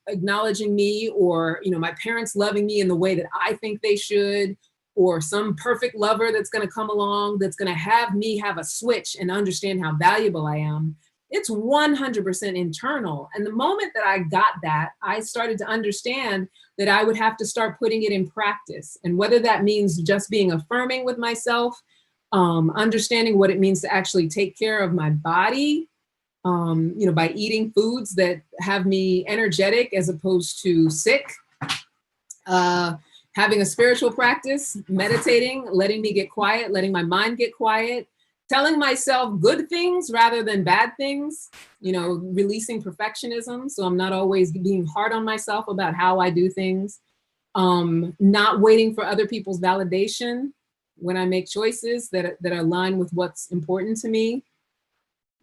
A: me, or, you know, my parents loving me in the way that I think they should, or some perfect lover that's going to come along that's going to have me have a switch and understand how valuable I am. It's 100% internal. And the moment that I got that, I started to understand that I would have to start putting it in practice. And whether that means just being affirming with myself, understanding what it means to actually take care of my body, you know, by eating foods that have me energetic as opposed to sick, having a spiritual practice, meditating, letting me get quiet, letting my mind get quiet, telling myself good things rather than bad things, you know, releasing perfectionism. So I'm not always being hard on myself about how I do things, not waiting for other people's validation when I make choices that align with what's important to me,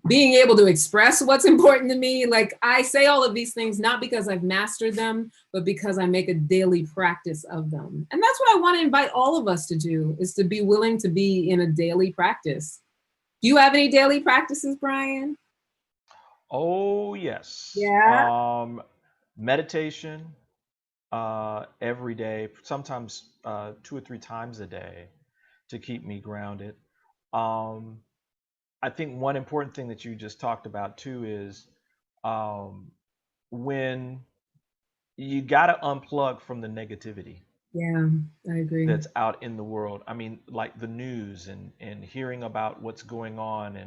A: being able to express what's important to me. Like, I say all of these things, not because I've mastered them, but because I make a daily practice of them. And that's what I want to invite all of us to do, is to be willing to be in a daily practice. Do you have any daily practices, Brian?
B: Oh, yes.
A: Yeah.
B: Meditation every day, sometimes 2 or 3 times a day to keep me grounded. Um, I think one important thing that you just talked about too is um, when you got to unplug from the negativity
A: Yeah, I agree.
B: that's out in the world. I mean, like the news and hearing about what's going on,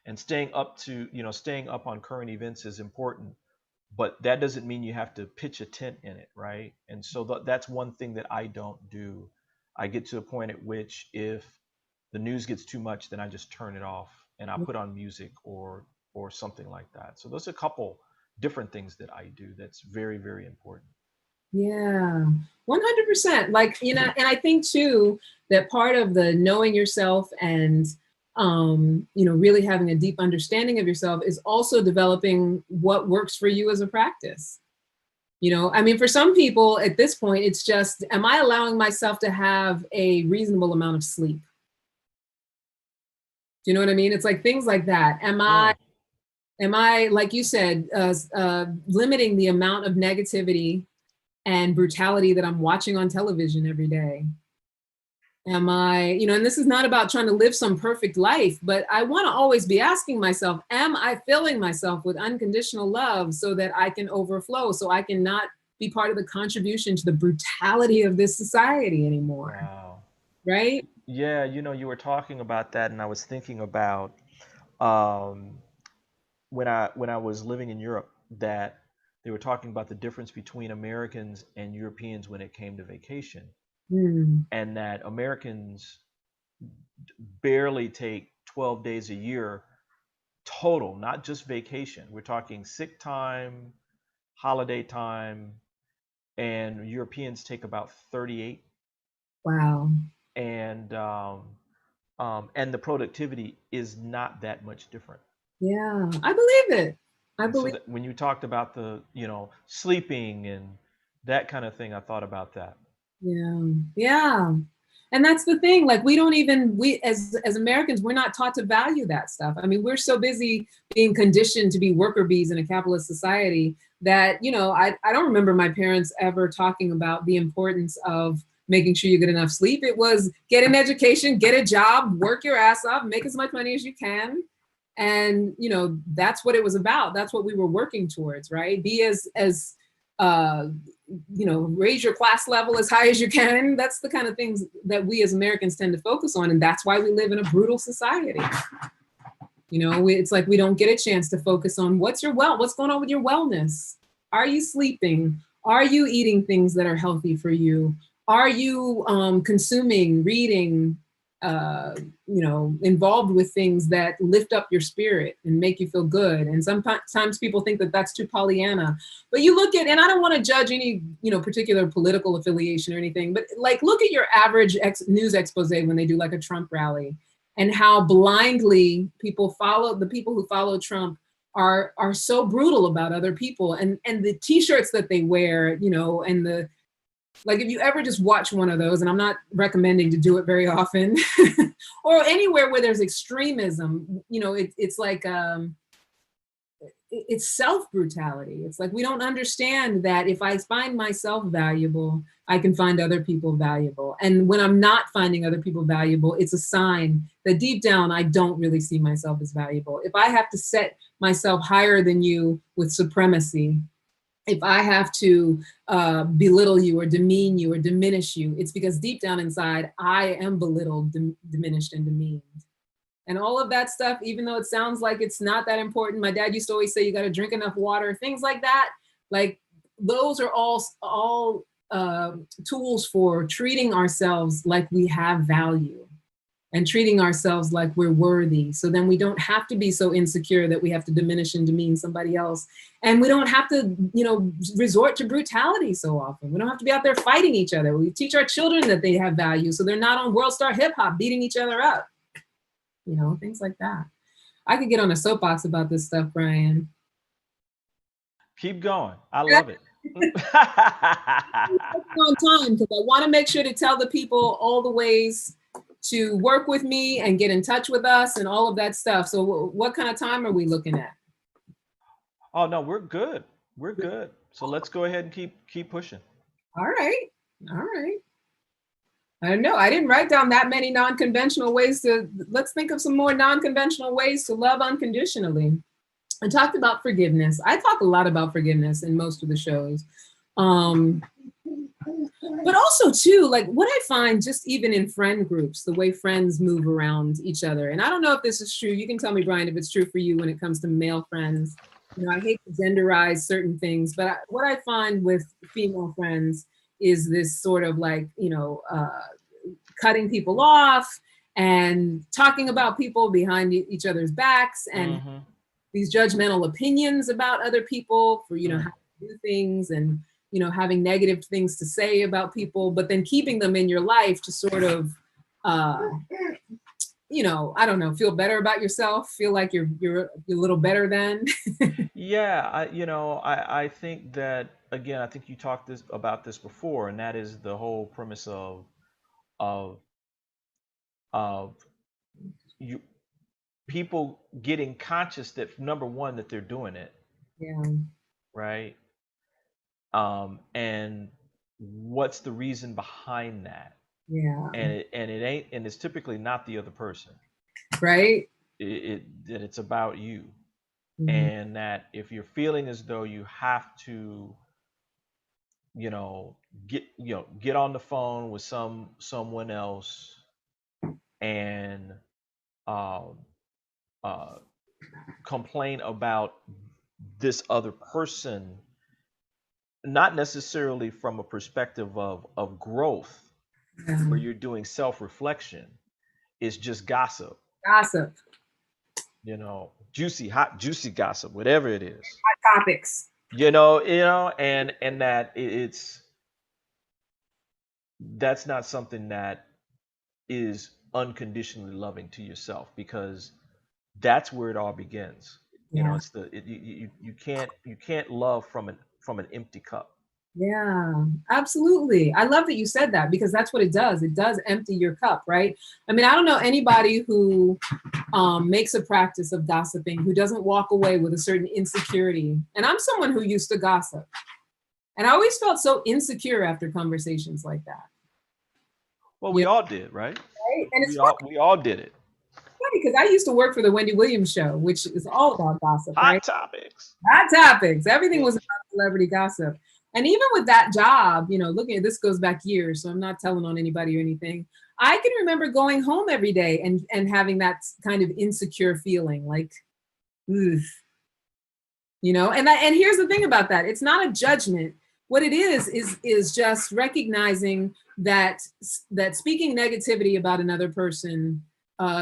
B: and staying up to, you know, staying up on current events is important, but that doesn't mean you have to pitch a tent in it, right? And so that's one thing that I don't do. I get to a point at which if the news gets too much, then I just turn it off and I put on music or something like that. So those are a couple different things that I do that's very, very important.
A: Yeah, 100%. Like, you know, and I think too, that part of the knowing yourself and, you know, really having a deep understanding of yourself is also developing what works for you as a practice. You know, I mean, for some people at this point, it's just, am I allowing myself to have a reasonable amount of sleep? Do you know what I mean? It's like things like that.
B: Mm.
A: Am I, like you said, limiting the amount of negativity and brutality that I'm watching on television every day? Am I, you know, and this is not about trying to live some perfect life, but I want to always be asking myself, am I filling myself with unconditional love so that I can overflow, so I can not be part of the contribution to the brutality of this society anymore?
B: Wow.
A: Right?
B: Yeah, you know, you were talking about that, and I was thinking about um, when I was living in Europe, that they were talking about the difference between Americans and Europeans when it came to vacation,
A: Hmm.
B: and that Americans barely take 12 days a year total, not just vacation. We're talking sick time, holiday time, and Europeans take about 38,
A: Wow.
B: and the productivity is not that much different.
A: Yeah, I believe it. I
B: And so
A: believe.
B: that when you talked about the, you know, sleeping and that kind of thing, I thought about that.
A: Yeah. Yeah. And that's the thing, like, we don't even, we as Americans, we're not taught to value that stuff. I mean, we're so busy being conditioned to be worker bees in a capitalist society that, you know, I don't remember my parents ever talking about the importance of making sure you get enough sleep. It was get an education, get a job, work your ass off, make as much money as you can. And, you know, that's what it was about. That's what we were working towards, right? Be as uh you know, raise your class level as high as you can. That's the kind of things that we as Americans tend to focus on. And that's why we live in a brutal society. You know, it's like we don't get a chance to focus on what's going on with your wellness. Are you sleeping? Are you eating things that are healthy for you? Are you consuming, reading, you know, involved with things that lift up your spirit and make you feel good? And sometimes people think that that's too Pollyanna. But you look at, and I don't want to judge any, you know, particular political affiliation or anything, but like look at your average news expose when they do like a Trump rally, and how blindly people follow, the people who follow Trump are so brutal about other people, and the t-shirts that they wear, you know, and the, like if you ever just watch one of those, and I'm not recommending to do it very often, or anywhere where there's extremism, you know, it's like it's self-brutality. It's like we don't understand that if I find myself valuable, I can find other people valuable. And when I'm not finding other people valuable, it's a sign that deep down, I don't really see myself as valuable. If I have to set myself higher than you with supremacy, if I have to belittle you or demean you or diminish you, it's because deep down inside, I am belittled, diminished, and demeaned. And all of that stuff, even though it sounds like it's not that important, my dad used to always say, you got to drink enough water, things like that. Like those are all tools for treating ourselves like we have value and treating ourselves like we're worthy. So then we don't have to be so insecure that we have to diminish and demean somebody else. And we don't have to, you know, resort to brutality so often. We don't have to be out there fighting each other. We teach our children that they have value, so they're not on World Star Hip Hop beating each other up. You know, things like that. I could get on a soapbox about this stuff, Brian.
B: Keep going. I love it.
A: On time, because I want to make sure to tell the people all the ways to work with me and get in touch with us and all of that stuff. So what kind of time are we looking at?
B: Oh no, we're good. We're good. So let's go ahead and keep pushing.
A: All right. All right. I don't know. I didn't write down that many non-conventional ways to, let's think of some more non-conventional ways to love unconditionally. I talked about forgiveness. I talk a lot about forgiveness in most of the shows. But also too, like what I find just even in friend groups, the way friends move around each other. And I don't know if this is true. You can tell me, Brian, if it's true for you when it comes to male friends. You know, I hate to genderize certain things, but what I find with female friends is this sort of like, you know, cutting people off and talking about people behind each other's backs, and these judgmental opinions about other people for, you know, how to do things, and, you know, having negative things to say about people, but then keeping them in your life to sort of, you know, I don't know, feel better about yourself, feel like you're a little better than.
B: Yeah, I think that, again, I think you talked about this before, and that is the whole premise of you people getting conscious that, number one, that they're doing it.
A: Yeah.
B: Right. And what's the reason behind that?
A: Yeah.
B: And it's typically not the other person.
A: Right.
B: That it's about you. And that if you're feeling as though you have to, get on the phone with someone else and complain about this other person, not necessarily from a perspective of growth, where you're doing self-reflection, it's just gossip. Hot juicy gossip, whatever it is,
A: hot topics,
B: and that that's not something that is unconditionally loving to yourself, because that's where it all begins. It's you can't love from an empty cup.
A: Yeah, absolutely. I love that you said that, because that's what it does. It does empty your cup, right? I mean, I don't know anybody who makes a practice of gossiping who doesn't walk away with a certain insecurity. And I'm someone who used to gossip, and I always felt so insecure after conversations like that.
B: Well, we all did, right?
A: Right? And
B: we all did it.
A: Because I used to work for the Wendy Williams show, which is all about gossip.
B: Hot topics.
A: Hot topics. Everything was about celebrity gossip. And even with that job, you know, looking at this goes back years, so I'm not telling on anybody or anything. I can remember going home every day and having that kind of insecure feeling, like, ugh, you know. And here's the thing about that: it's not a judgment. What it is just recognizing that speaking negativity about another person,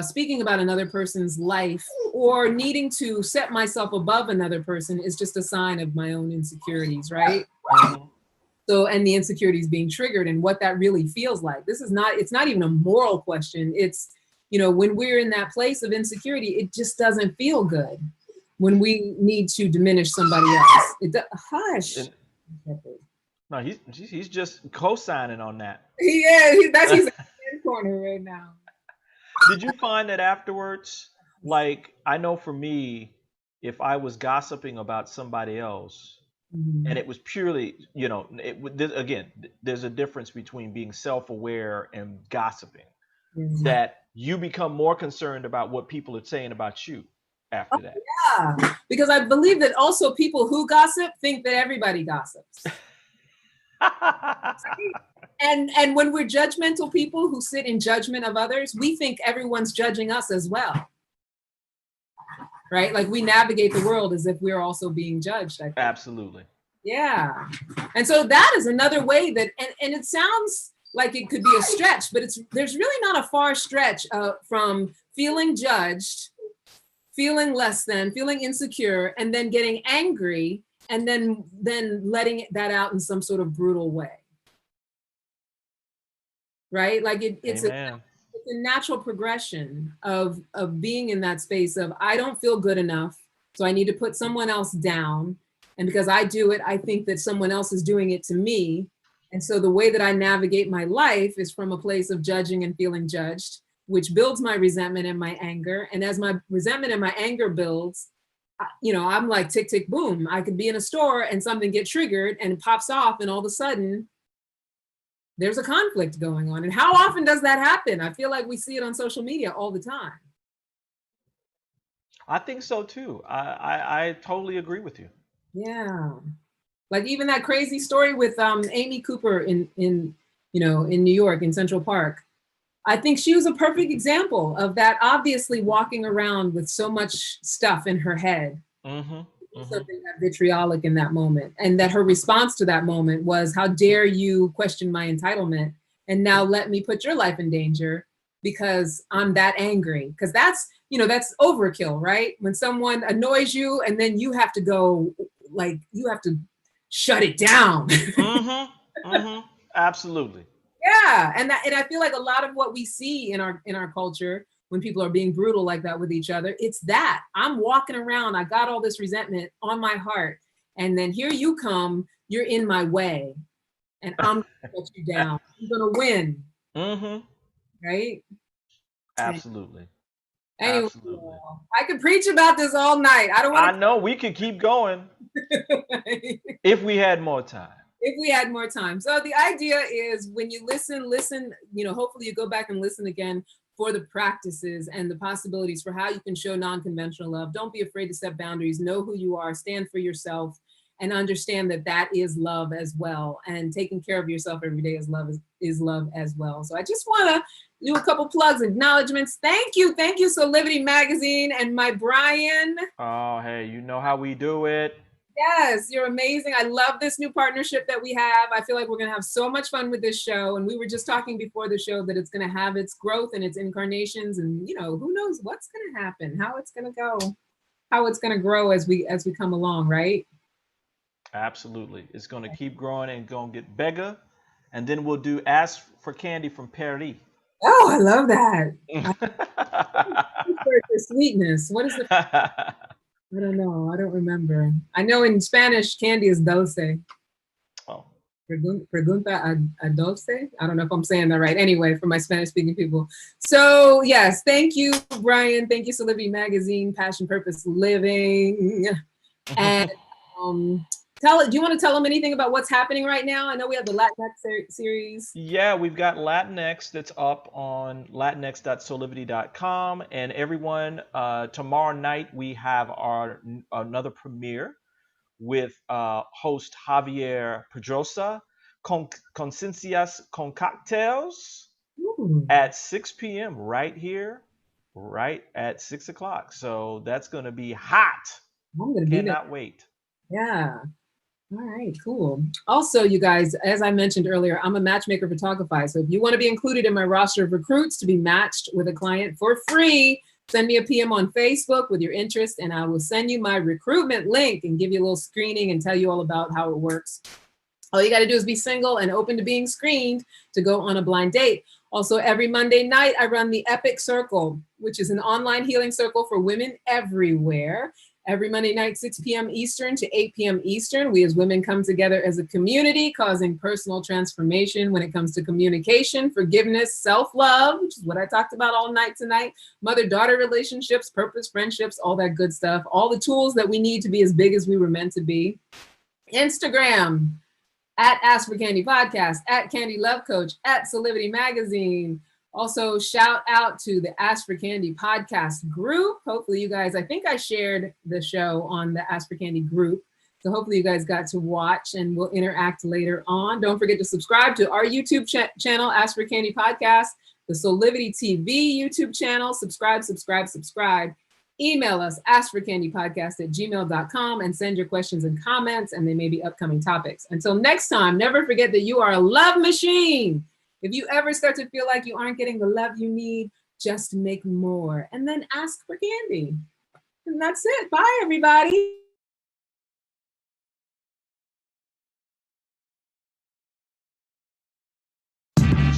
A: speaking about another person's life, or needing to set myself above another person is just a sign of my own insecurities, right?
B: Mhm.
A: So, and the insecurities being triggered and what that really feels like. It's not even a moral question. It's, you know, when we're in that place of insecurity, it just doesn't feel good when we need to diminish somebody else. Hush.
B: And, no, he's just co-signing on that.
A: Yeah, he's in the corner right now.
B: Did you find that afterwards? Like, I know for me, if I was gossiping about somebody else, and it was purely, you know, again, there's a difference between being self-aware and gossiping. That you become more concerned about what people are saying about you after that.
A: Yeah, because I believe that also people who gossip think that everybody gossips. And when we're judgmental people who sit in judgment of others, we think everyone's judging us as well. Right? Like we navigate the world as if we're also being judged, I think.
B: Absolutely.
A: Yeah. And so that is another way that, and it sounds like it could be a stretch, but there's really not a far stretch from feeling judged, feeling less than, feeling insecure, and then getting angry, and then letting that out in some sort of brutal way. Right? Like it's a natural progression of being in that space of, I don't feel good enough, so I need to put someone else down. And because I do it, I think that someone else is doing it to me. And so the way that I navigate my life is from a place of judging and feeling judged, which builds my resentment and my anger. And as my resentment and my anger builds, you know, I'm like, tick, tick, boom. I could be in a store and something get triggered and it pops off, and all of a sudden there's a conflict going on. And how often does that happen? I feel like we see it on social media all the time.
B: I think so too. I totally agree with you.
A: Yeah. Like even that crazy story with Amy Cooper in New York, in Central Park. I think she was a perfect example of that, obviously walking around with so much stuff in her head. Something that vitriolic in that moment. And that her response to that moment was, how dare you question my entitlement? And now let me put your life in danger because I'm that angry. Because that's overkill, right? When someone annoys you and then you have to go, like, you have to shut it down.
B: Absolutely.
A: Yeah. And I feel like a lot of what we see in our culture, when people are being brutal like that with each other, it's that I'm walking around, I got all this resentment on my heart, and then here you come, you're in my way, and I'm gonna put you down. I'm gonna win. Right?
B: Absolutely.
A: Anyway,
B: Absolutely.
A: I could preach about this all night.
B: I know we could keep going if we had more time.
A: If we had more time. So the idea is, when you listen, you know, hopefully you go back and listen again for the practices and the possibilities for how you can show non-conventional love. Don't be afraid to set boundaries. Know who you are, stand for yourself, and understand that that is love as well. And taking care of yourself every day is love as well. So I just want to do a couple plugs, acknowledgments. Thank you, Solidity Magazine and my Brian.
B: Oh, hey, you know how we do it.
A: Yes, you're amazing. I love this new partnership that we have. I feel like we're going to have so much fun with this show. And we were just talking before the show that it's going to have its growth and its incarnations. And, you know, who knows what's going to happen, how it's going to go, how it's going to grow as we come along, right?
B: Absolutely. It's going to keep growing and going to get bigger. And then we'll do Ask for Candy from Paris.
A: Oh, I love that. The sweetness. What is the... I don't know. I don't remember. I know in Spanish, candy is dulce.
B: Oh.
A: Pregunta a dulce? I don't know if I'm saying that right. Anyway, for my Spanish-speaking people. So, yes, thank you, Brian. Thank you, Solidity Magazine, Passion, Purpose, Living. And do you want to tell them anything about what's happening right now? I know we have the Latinx series.
B: Yeah, we've got Latinx that's up on latinx.solidity.com. And everyone, tomorrow night we have another premiere with host Javier Pedrosa, Conciencias con Cocktails,
A: Ooh,
B: at 6 p.m. right here, right at 6 o'clock. So that's going to be hot.
A: I'm gonna be there.
B: Cannot wait.
A: Yeah. All right, cool. Also, you guys, as I mentioned earlier, I'm a matchmaker photographer. So if you want to be included in my roster of recruits to be matched with a client for free, send me a PM on Facebook with your interest, and I will send you my recruitment link and give you a little screening and tell you all about how it works. All you got to do is be single and open to being screened to go on a blind date. Also, every Monday night, I run the Epic Circle, which is an online healing circle for women everywhere. Every Monday night, 6 p.m. Eastern to 8 p.m. Eastern, we as women come together as a community, causing personal transformation when it comes to communication, forgiveness, self-love, which is what I talked about all night tonight, mother-daughter relationships, purpose, friendships, all that good stuff, all the tools that we need to be as big as we were meant to be. Instagram, at Ask for Candy Podcast, at Candy Love Coach, at Solidity Magazine. Also, shout out to the Ask for Candy podcast group. Hopefully you guys, I think I shared the show on the Ask for Candy group. So hopefully you guys got to watch and we'll interact later on. Don't forget to subscribe to our YouTube channel, Ask for Candy Podcast, the Solidity TV YouTube channel. Subscribe. Email us, askforcandypodcast@gmail.com, and send your questions and comments, and they may be upcoming topics. Until next time, never forget that you are a love machine. If you ever start to feel like you aren't getting the love you need, just make more and then ask for candy. And that's it. Bye, everybody.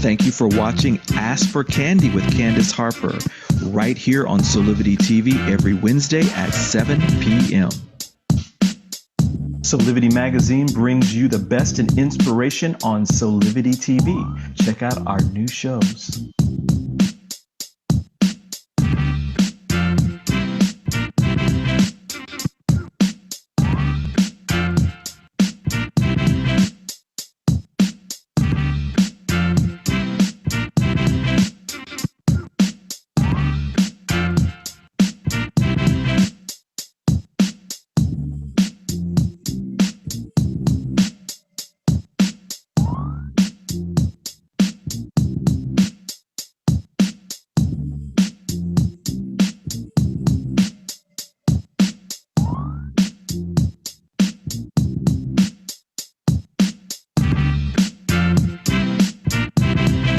C: Thank you for watching Ask for Candy with Candice Harper, right here on Solidity TV every Wednesday at 7 p.m.
B: Solidity Magazine brings you the best in inspiration on Solidity TV. Check out our new shows.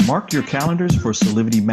B: Mark your calendars for Solidity Magazine.